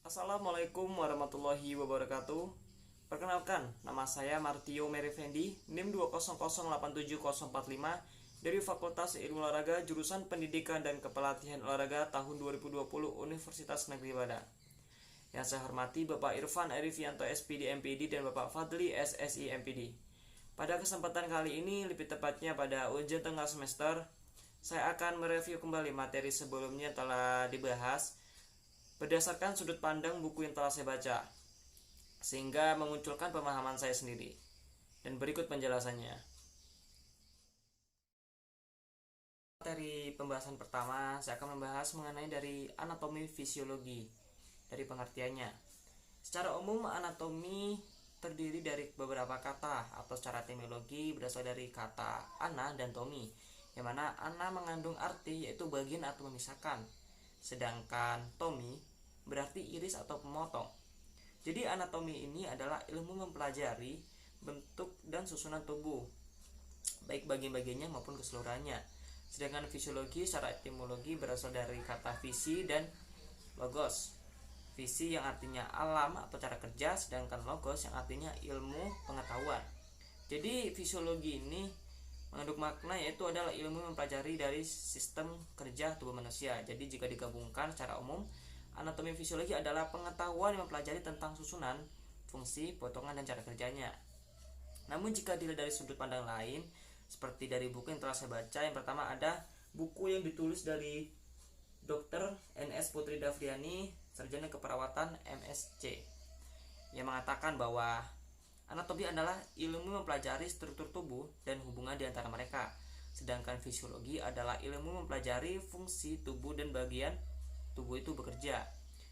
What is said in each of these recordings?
Assalamualaikum warahmatullahi wabarakatuh. Perkenalkan, nama saya Martio Merifendi, NIM 200874045 dari Fakultas Ilmu Olahraga Jurusan Pendidikan dan Kepelatihan Olahraga tahun 2020 Universitas Negeri Padang. Yang saya hormati Bapak Irfan Arifianto SPD MPD dan Bapak Fadli SSI MPD. Pada kesempatan kali ini, lebih tepatnya pada ujian tengah semester, saya akan mereview kembali materi sebelumnya telah dibahas berdasarkan sudut pandang buku yang telah saya baca, sehingga memunculkan pemahaman saya sendiri. Dan berikut penjelasannya. Materi pembahasan pertama, saya akan membahas mengenai dari anatomi fisiologi. Dari pengertiannya, secara umum anatomi terdiri dari beberapa kata atau secara etimologi berasal dari kata ana dan tomi, yang mana ana mengandung arti yaitu bagian atau memisahkan, sedangkan tomi berarti iris atau pemotong. Jadi anatomi ini adalah ilmu mempelajari bentuk dan susunan tubuh, baik bagian-bagiannya maupun keseluruhannya. Sedangkan fisiologi secara etimologi berasal dari kata visi dan logos. Visi yang artinya alam atau cara kerja, sedangkan logos yang artinya ilmu pengetahuan. Jadi fisiologi ini mengandung makna yaitu adalah ilmu mempelajari dari sistem kerja tubuh manusia. Jadi jika digabungkan secara umum, anatomi fisiologi adalah pengetahuan yang mempelajari tentang susunan, fungsi, potongan, dan cara kerjanya. Namun jika dilihat dari sudut pandang lain, seperti dari buku yang telah saya baca, yang pertama ada buku yang ditulis dari Dr. N.S. Putri Davriani, Sarjana Keperawatan MSc, yang mengatakan bahwa anatomi adalah ilmu mempelajari struktur tubuh dan hubungan di antara mereka, sedangkan fisiologi adalah ilmu mempelajari fungsi tubuh dan bagian tubuh itu bekerja.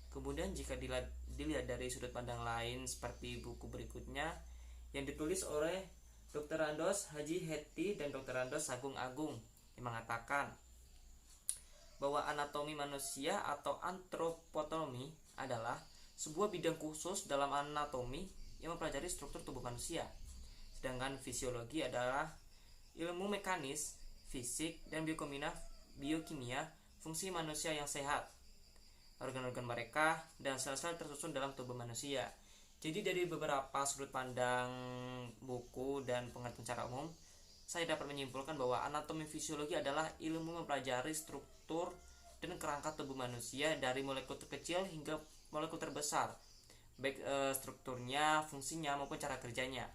Kemudian jika dilihat dari sudut pandang lain seperti buku berikutnya yang ditulis oleh Dr. Randos Haji Heti dan Dr. Randos Sagung Agung, yang mengatakan bahwa anatomi manusia atau antropotomi adalah sebuah bidang khusus dalam anatomi yang mempelajari struktur tubuh manusia. Sedangkan fisiologi adalah ilmu mekanis, fisik, dan biokimia fungsi manusia yang sehat, organ-organ mereka, dan sel-sel tersusun dalam tubuh manusia. Jadi dari beberapa sudut pandang buku dan pengertian secara umum, saya dapat menyimpulkan bahwa anatomi fisiologi adalah ilmu mempelajari struktur dan kerangka tubuh manusia dari molekul terkecil hingga molekul terbesar, baik strukturnya, fungsinya, maupun cara kerjanya.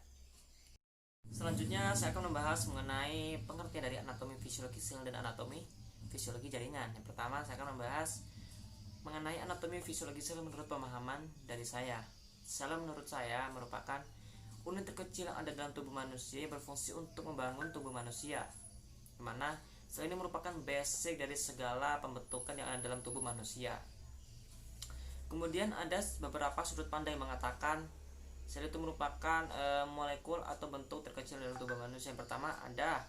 Selanjutnya saya akan membahas mengenai pengertian dari anatomi fisiologi sel dan anatomi fisiologi jaringan. Yang pertama saya akan membahas mengenai anatomi fisiologi sel menurut pemahaman dari saya. Sel menurut saya merupakan unit terkecil yang ada dalam tubuh manusia yang berfungsi untuk membangun tubuh manusia, dimana sel ini merupakan basic dari segala pembentukan yang ada dalam tubuh manusia. Kemudian ada beberapa sudut pandang yang mengatakan sel itu merupakan molekul atau bentuk terkecil dalam tubuh manusia. Yang pertama ada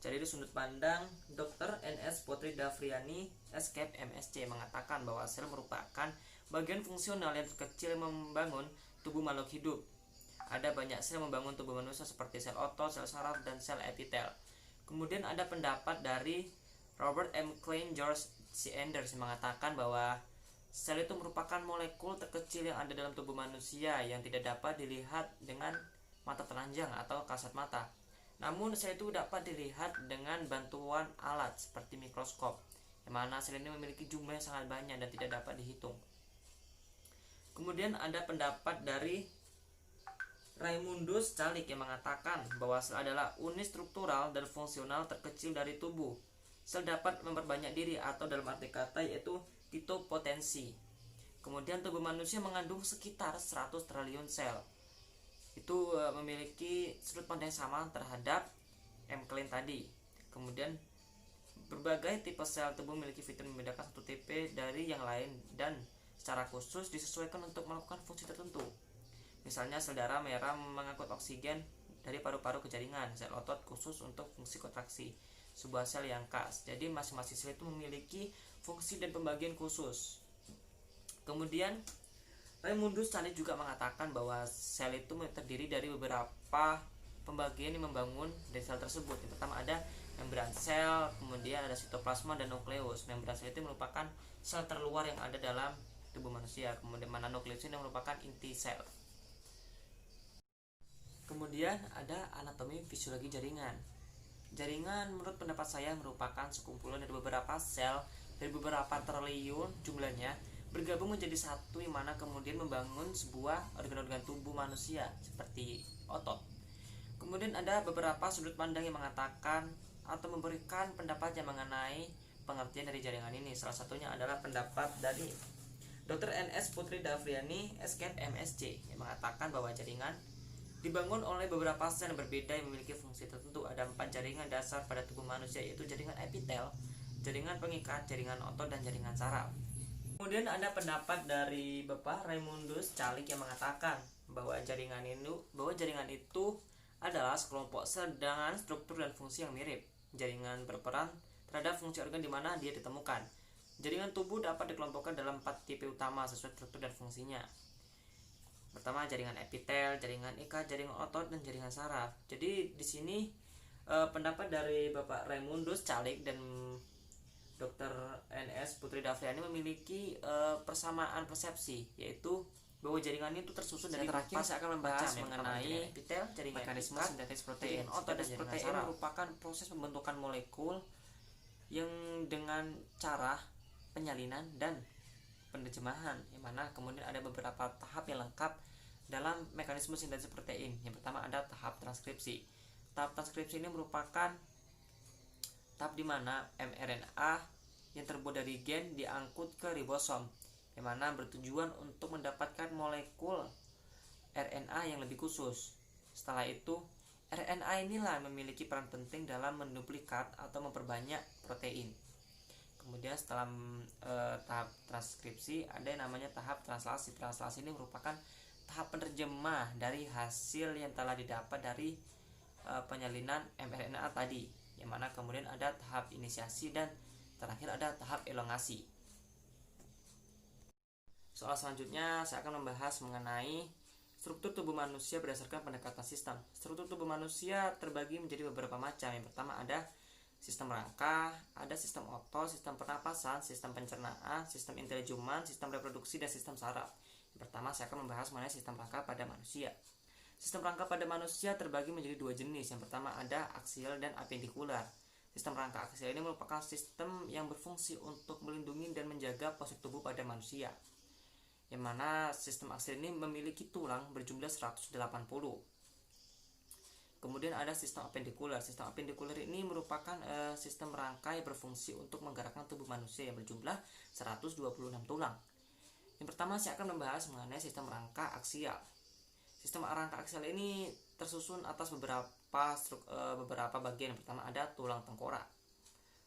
dari sudut pandang Dr. N.S. Putri Davriani SKEP MSc mengatakan bahwa sel merupakan bagian fungsional yang terkecil yang membangun tubuh makhluk hidup. Ada banyak sel membangun tubuh manusia seperti sel otot, sel saraf, dan sel epitel. Kemudian ada pendapat dari Robert M. Klein George C. Anders yang mengatakan bahwa sel itu merupakan molekul terkecil yang ada dalam tubuh manusia yang tidak dapat dilihat dengan mata telanjang atau kasat mata. Namun sel itu dapat dilihat dengan bantuan alat seperti mikroskop, yang mana sel ini memiliki jumlah yang sangat banyak dan tidak dapat dihitung. Kemudian ada pendapat dari Raimundus Calik yang mengatakan bahwa sel adalah unit struktural dan fungsional terkecil dari tubuh. Sel dapat memperbanyak diri atau dalam arti kata yaitu titopotensi. Kemudian tubuh manusia mengandung sekitar 100 triliun sel. Itu memiliki sudut pandang sama terhadap M. Klein tadi. Kemudian berbagai tipe sel tubuh memiliki fitur membedakan satu tipe dari yang lain dan secara khusus disesuaikan untuk melakukan fungsi tertentu. Misalnya sel darah merah mengangkut oksigen dari paru-paru ke jaringan, sel otot khusus untuk fungsi kontraksi, sebuah sel yang khas. Jadi masing-masing sel itu memiliki fungsi dan pembagian khusus. Kemudian Raimundus Calik juga mengatakan bahwa sel itu terdiri dari beberapa pembagian yang membangun dari sel tersebut. Yang pertama ada membran sel, kemudian ada sitoplasma dan nukleus. Membran sel itu merupakan sel terluar yang ada dalam tubuh manusia. Kemudian mana nukleus ini merupakan inti sel. Kemudian ada anatomi fisiologi jaringan. Jaringan menurut pendapat saya merupakan sekumpulan dari beberapa sel dari beberapa triliun jumlahnya bergabung menjadi satu, yang mana kemudian membangun sebuah organ-organ tubuh manusia seperti otot. Kemudian ada beberapa sudut pandang yang mengatakan atau memberikan pendapat yang mengenai pengertian dari jaringan ini. Salah satunya adalah pendapat dari Dr. N.S. Putri Davriani, SKET MSc, yang mengatakan bahwa jaringan dibangun oleh beberapa sel yang berbeda yang memiliki fungsi tertentu. Ada 4 jaringan dasar pada tubuh manusia, yaitu jaringan epitel, jaringan pengikat, jaringan otot, dan jaringan saraf. Kemudian ada pendapat dari Bapak Raimundus Calik yang mengatakan bahwa jaringan itu adalah sekelompok sel dengan struktur dan fungsi yang mirip. Jaringan berperan terhadap fungsi organ di mana dia ditemukan. Jaringan tubuh dapat dikelompokkan dalam 4 tipe utama sesuai struktur dan fungsinya. Pertama, jaringan epitel, jaringan ikat, jaringan otot, dan jaringan saraf. Jadi di sini pendapat dari Bapak Raimundus Calik dan Dr. N.S. Putri Davriani memiliki persamaan persepsi, yaitu bahwa jaringan itu tersusun dari terakhir saya akan membahas mengenai epitel, jaringan mekanisme ikat, sintetis protein, otot, dan jaringan saraf. Merupakan proses pembentukan molekul yang dengan cara penyalinan dan penerjemahan, yang mana kemudian ada beberapa tahap yang lengkap dalam mekanisme sintesis protein. Yang pertama ada tahap transkripsi. Tahap transkripsi ini merupakan tahap di mana mRNA yang terbuat dari gen diangkut ke ribosom, yang mana bertujuan untuk mendapatkan molekul RNA yang lebih khusus. Setelah itu, RNA inilah memiliki peran penting dalam menduplikat atau memperbanyak protein. Kemudian setelah tahap transkripsi ada yang namanya tahap translasi. Translasi ini merupakan tahap penerjemah dari hasil yang telah didapat dari penyalinan mRNA tadi, yang mana kemudian ada tahap inisiasi dan terakhir ada tahap elongasi. Soal selanjutnya saya akan membahas mengenai struktur tubuh manusia berdasarkan pendekatan sistem. Struktur tubuh manusia terbagi menjadi beberapa macam. Yang pertama ada sistem rangka, ada sistem otot, sistem pernapasan, sistem pencernaan, sistem intelijuman, sistem reproduksi, dan sistem saraf. Yang pertama saya akan membahas mengenai sistem rangka pada manusia. Sistem rangka pada manusia terbagi menjadi 2 jenis. Yang pertama ada aksial dan apendikular. Sistem rangka aksial ini merupakan sistem yang berfungsi untuk melindungi dan menjaga postur tubuh pada manusia, yang mana sistem aksial ini memiliki tulang berjumlah 180. Kemudian ada sistem apendikular. Sistem apendikular ini merupakan sistem rangka yang berfungsi untuk menggerakkan tubuh manusia yang berjumlah 126 tulang. Yang pertama saya akan membahas mengenai sistem rangka aksial. Sistem rangka aksial ini tersusun atas beberapa bagian. Yang pertama ada tulang tengkorak.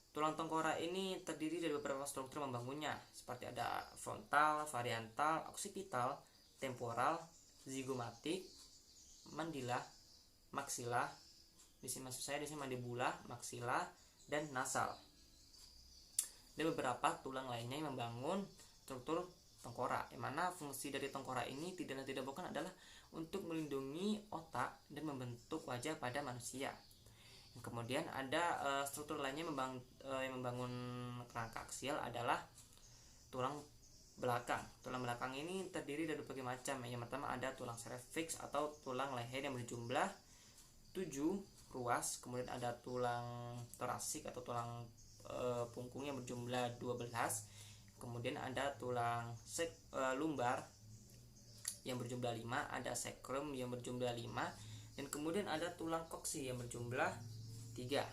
Tulang tengkorak ini terdiri dari beberapa struktur membangunnya, seperti ada frontal, variantal, oksipital, temporal, zigomatik, mandila, maksila, di sini maksud saya di sini mandibula, maksila, dan nasal. Dan beberapa tulang lainnya yang membangun struktur tengkorak, yang mana fungsi dari tengkorak ini tidak bukan adalah untuk melindungi otak dan membentuk wajah pada manusia. Kemudian ada struktur lainnya yang membangun rangka aksial adalah tulang belakang. Tulang belakang ini terdiri dari berbagai macam. Yang pertama ada tulang cervix atau tulang leher yang berjumlah 7 ruas. Kemudian ada tulang torasik atau tulang punggung yang berjumlah 12. Kemudian ada tulang lumbar yang berjumlah 5, ada sacrum yang berjumlah 5, dan kemudian ada tulang koksi yang berjumlah 3.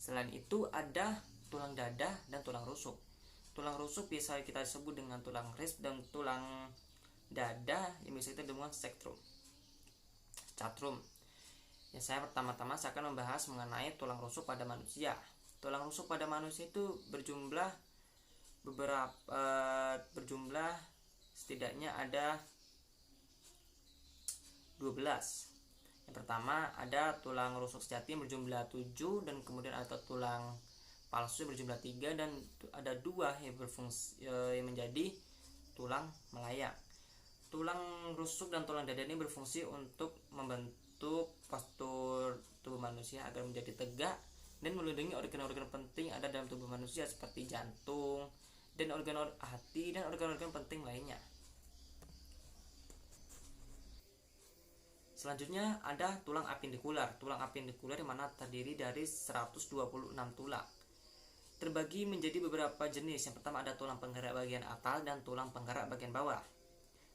Selain itu ada tulang dada dan tulang rusuk. Tulang rusuk biasa kita sebut dengan tulang risp, dan tulang dada yang biasa kita dengan scaprum. Ya, saya pertama-tama saya akan membahas mengenai tulang rusuk pada manusia. Tulang rusuk pada manusia itu berjumlah setidaknya ada 12. Yang pertama ada tulang rusuk sejati yang berjumlah 7, dan kemudian ada tulang palsu yang berjumlah 3, dan ada 2 yang berfungsi yang menjadi tulang melayang. Tulang rusuk dan tulang dada ini berfungsi untuk membentuk postur tubuh manusia agar menjadi tegak dan melindungi organ-organ penting ada dalam tubuh manusia seperti jantung, dan organ-organ penting lainnya. Selanjutnya ada tulang apendikular. Tulang apendikular yang mana terdiri dari 126 tulang. Terbagi menjadi beberapa jenis. Yang pertama ada tulang penggerak bagian atas dan tulang penggerak bagian bawah.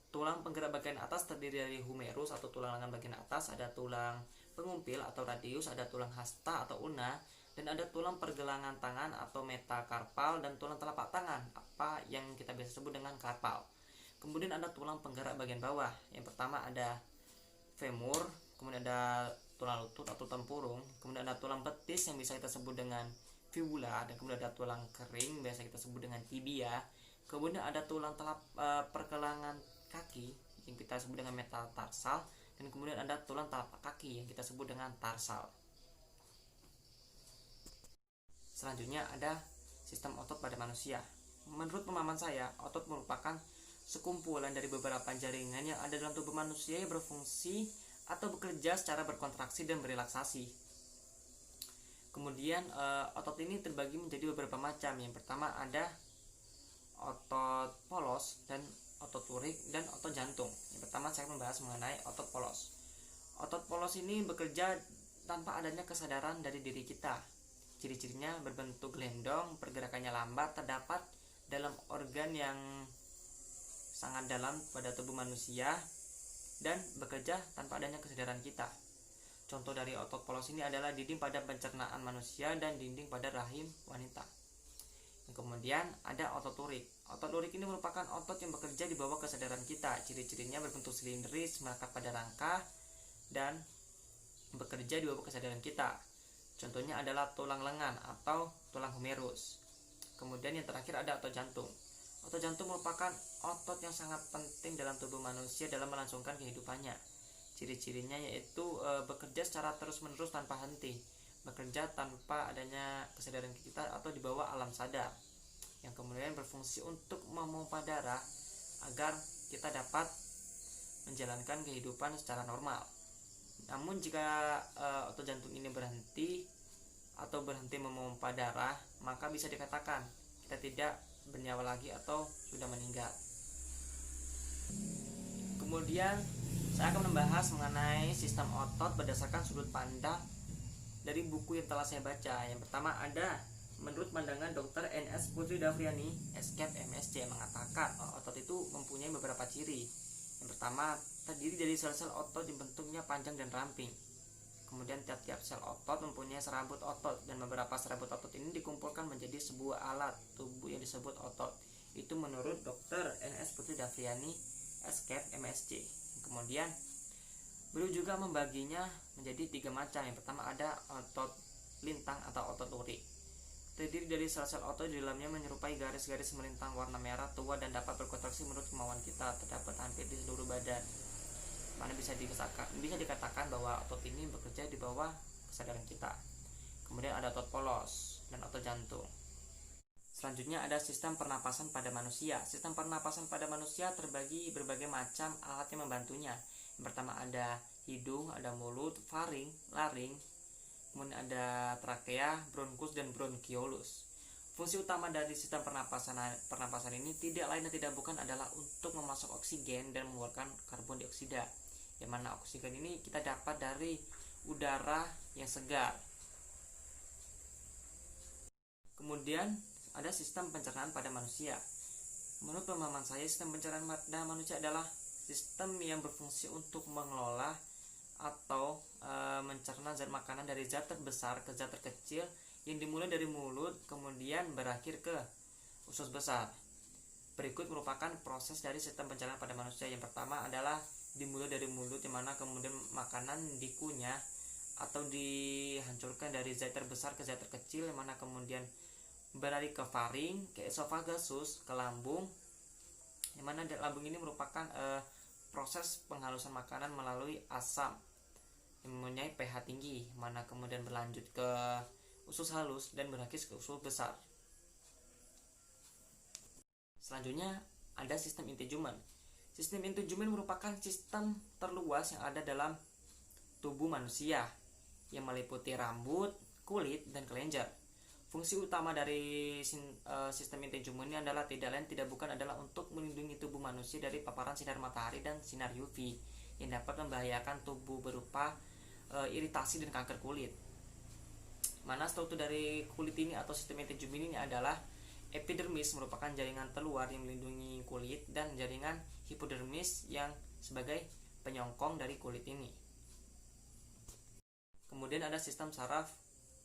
Tulang penggerak bagian atas terdiri dari humerus atau tulang lengan bagian atas, ada tulang pengumpil atau radius, ada tulang hasta atau ulna, dan ada tulang pergelangan tangan atau metakarpal dan tulang telapak tangan, apa yang kita biasa sebut dengan karpal. Kemudian ada tulang penggerak bagian bawah. Yang pertama ada femur, kemudian ada tulang lutut atau tempurung, kemudian ada tulang betis yang bisa kita sebut dengan fibula, dan kemudian ada tulang kering biasa kita sebut dengan tibia. Kemudian ada tulang pergelangan kaki yang kita sebut dengan metatarsal, dan kemudian ada tulang telapak kaki yang kita sebut dengan tarsal. Selanjutnya ada sistem otot pada manusia. Menurut pemahaman saya, otot merupakan sekumpulan dari beberapa jaringan yang ada dalam tubuh manusia yang berfungsi atau bekerja secara berkontraksi dan berelaksasi. Kemudian otot ini terbagi menjadi beberapa macam. Yang pertama ada otot polos dan otot lurik dan otot jantung. Yang pertama saya membahas mengenai otot polos. Otot polos ini bekerja tanpa adanya kesadaran dari diri kita. Ciri-cirinya berbentuk gelendong, pergerakannya lambat, terdapat dalam organ yang sangat dalam pada tubuh manusia dan bekerja tanpa adanya kesadaran kita. Contoh dari otot polos ini adalah dinding pada pencernaan manusia dan dinding pada rahim wanita. Kemudian ada otot lurik. Otot lurik ini merupakan otot yang bekerja di bawah kesadaran kita. Ciri-cirinya berbentuk silindris, melekat pada rangka dan bekerja di bawah kesadaran kita. Contohnya adalah tulang lengan atau tulang humerus. Kemudian yang terakhir ada otot jantung. Otot jantung merupakan otot yang sangat penting dalam tubuh manusia dalam melangsungkan kehidupannya. Ciri-cirinya yaitu bekerja secara terus-menerus tanpa henti, bekerja tanpa adanya kesadaran kita atau di bawah alam sadar, yang kemudian berfungsi untuk memompa darah agar kita dapat menjalankan kehidupan secara normal. Namun jika otot jantung ini berhenti memompa darah, maka bisa dikatakan kita tidak bernyawa lagi atau sudah meninggal. Kemudian saya akan membahas mengenai sistem otot berdasarkan sudut pandang dari buku yang telah saya baca. Yang pertama ada menurut pandangan Dr. N.S. Putri Davriani, SCAP MSc, mengatakan otot itu mempunyai beberapa ciri. Yang pertama, terdiri dari sel-sel otot yang bentuknya panjang dan ramping. Kemudian tiap-tiap sel otot mempunyai serabut otot, dan beberapa serabut otot ini dikumpulkan menjadi sebuah alat tubuh yang disebut otot. Itu menurut Dr. N.S. Putri Davriani, SCAP MSc. Kemudian beliau juga membaginya menjadi 3 macam. Yang pertama ada otot lintang atau otot lurik. Terdiri dari sel-sel otot di dalamnya menyerupai garis-garis melintang warna merah tua dan dapat berkontraksi menurut kemauan kita, terdapat hampir di seluruh badan. Mana bisa dikatakan bahwa otot ini bekerja di bawah kesadaran kita. Kemudian ada otot polos dan otot jantung. Selanjutnya ada sistem pernapasan pada manusia. Sistem pernapasan pada manusia terbagi berbagai macam alat yang membantunya. Yang pertama ada hidung, ada mulut, faring, laring, kemudian ada trakea, bronkus, dan bronkiolus. Fungsi utama dari sistem pernapasan ini tidak lain dan tidak bukan adalah untuk memasok oksigen dan mengeluarkan karbon dioksida. Yang mana oksigen ini kita dapat dari udara yang segar. Kemudian ada sistem pencernaan pada manusia. Menurut pemahaman saya, sistem pencernaan pada manusia adalah sistem yang berfungsi untuk mengelola atau mencerna zat makanan dari zat terbesar ke zat terkecil yang dimulai dari mulut kemudian berakhir ke usus besar. Berikut merupakan proses dari sistem pencernaan pada manusia. Yang pertama adalah dimulai dari mulut, yang mana kemudian makanan dikunyah atau dihancurkan dari zat terbesar ke zat terkecil, yang mana kemudian berlari ke faring, ke esophagus, ke lambung, yang mana lambung ini merupakan proses penghalusan makanan melalui asam yang mempunyai pH tinggi, mana kemudian berlanjut ke usus halus dan berakhir ke usus besar. Selanjutnya ada sistem integumen. Sistem integumen merupakan sistem terluas yang ada dalam tubuh manusia yang meliputi rambut, kulit, dan kelenjar. Fungsi utama dari sistem intensum ini adalah tidak lain tidak bukan adalah untuk melindungi tubuh manusia dari paparan sinar matahari dan sinar UV yang dapat membahayakan tubuh berupa iritasi dan kanker kulit. Mana struktur dari kulit ini atau sistem intensum ini adalah epidermis merupakan jaringan terluar yang melindungi kulit dan jaringan hipodermis yang sebagai penyongkong dari kulit ini. Kemudian ada sistem saraf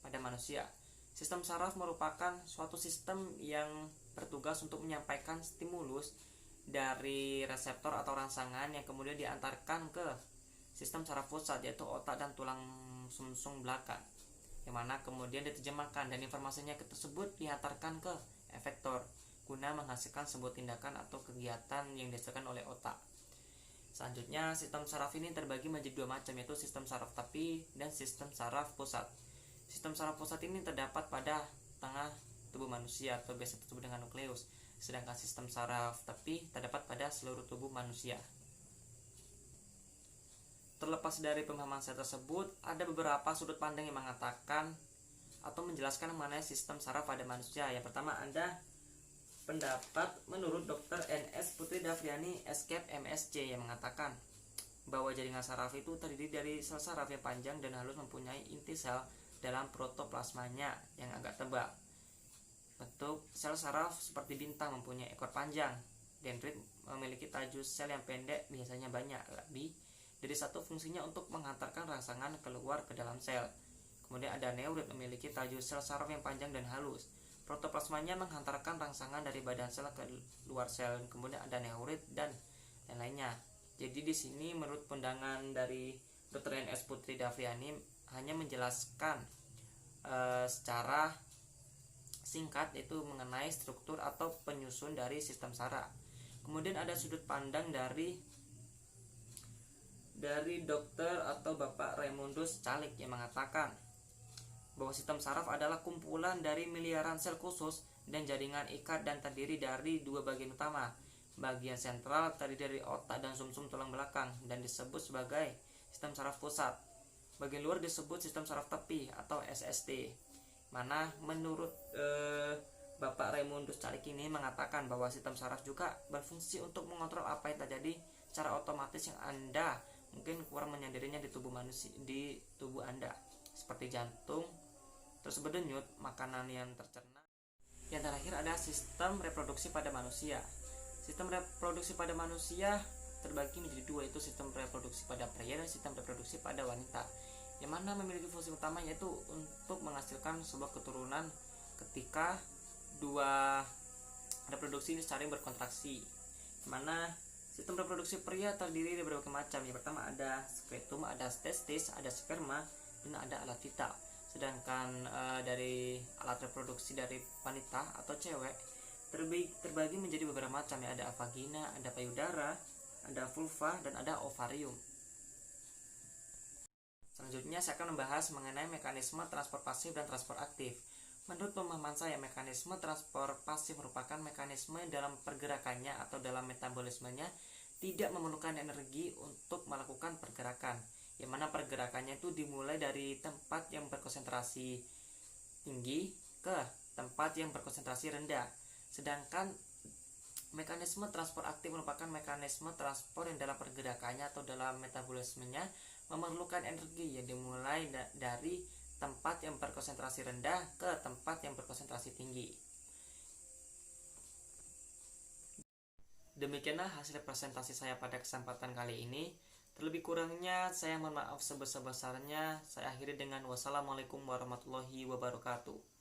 pada manusia. Sistem saraf merupakan suatu sistem yang bertugas untuk menyampaikan stimulus dari reseptor atau rangsangan yang kemudian diantarkan ke sistem saraf pusat, yaitu otak dan tulang sumsum belakang, yang mana kemudian diterjemahkan dan informasinya tersebut diantarkan ke efektor guna menghasilkan sebuah tindakan atau kegiatan yang dihasilkan oleh otak. Selanjutnya, sistem saraf ini terbagi menjadi dua macam, yaitu sistem saraf tepi dan sistem saraf pusat. Sistem saraf pusat ini terdapat pada tengah tubuh manusia atau biasa disebut dengan nukleus, sedangkan sistem saraf tepi terdapat pada seluruh tubuh manusia. Terlepas dari pemahaman saya tersebut, ada beberapa sudut pandang yang mengatakan atau menjelaskan mengenai sistem saraf pada manusia. Yang pertama ada pendapat menurut Dr. N.S. Putri Davriani, SCAP MSc, yang mengatakan bahwa jaringan saraf itu terdiri dari sel saraf yang panjang dan halus mempunyai inti sel dalam protoplasmanya yang agak tebal. Bentuk sel saraf seperti bintang mempunyai ekor panjang. Dendrit memiliki tajus sel yang pendek, biasanya banyak, lebih dari satu fungsinya untuk menghantarkan rangsangan keluar ke dalam sel. Kemudian ada neurit memiliki tajus sel saraf yang panjang dan halus. Protoplasmanya menghantarkan rangsangan dari badan sel ke luar sel. Kemudian ada neurit dan lain-lainnya. Jadi di sini menurut pandangan dari Dr. N.S. Putri Davriani hanya menjelaskan secara singkat itu mengenai struktur atau penyusun dari sistem saraf. Kemudian ada sudut pandang dari dokter atau Bapak Raimundus Calik yang mengatakan bahwa sistem saraf adalah kumpulan dari miliaran sel khusus dan jaringan ikat dan terdiri dari dua bagian utama. Bagian sentral terdiri dari otak dan sumsum tulang belakang dan disebut sebagai sistem saraf pusat. Bagian luar disebut sistem saraf tepi atau SST. Mana menurut Bapak Raimundus Calik ini mengatakan bahwa sistem saraf juga berfungsi untuk mengontrol apa yang terjadi secara otomatis yang Anda mungkin kurang menyadarinya di tubuh manusia, di tubuh Anda, seperti jantung terus berdenyut, makanan yang tercerna. Yang terakhir ada sistem reproduksi pada manusia. Sistem reproduksi pada manusia terbagi menjadi dua, yaitu sistem reproduksi pada pria dan sistem reproduksi pada wanita, yang mana memiliki fungsi utama yaitu untuk menghasilkan sebuah keturunan ketika dua reproduksi ini saling berkontraksi. Mana sistem reproduksi pria terdiri dari berbagai macam. Yang pertama ada skrotum, ada testis, ada sperma, dan ada alat vital. Sedangkan dari alat reproduksi dari wanita atau cewek terbagi menjadi beberapa macam, ya. Ada vagina, ada payudara, ada vulva, dan ada ovarium. Selanjutnya saya akan membahas mengenai mekanisme transport pasif dan transport aktif. Menurut pemahaman saya, mekanisme transport pasif merupakan mekanisme dalam pergerakannya atau dalam metabolismenya tidak memerlukan energi untuk melakukan pergerakan, yang mana pergerakannya itu dimulai dari tempat yang berkonsentrasi tinggi ke tempat yang berkonsentrasi rendah. Sedangkan mekanisme transport aktif merupakan mekanisme transport yang dalam pergerakannya atau dalam metabolismenya memerlukan energi yang dimulai dari tempat yang berkonsentrasi rendah ke tempat yang berkonsentrasi tinggi. Demikianlah hasil presentasi saya pada kesempatan kali ini. Terlebih kurangnya saya mohon maaf sebesar-besarnya. Saya akhiri dengan wassalamualaikum warahmatullahi wabarakatuh.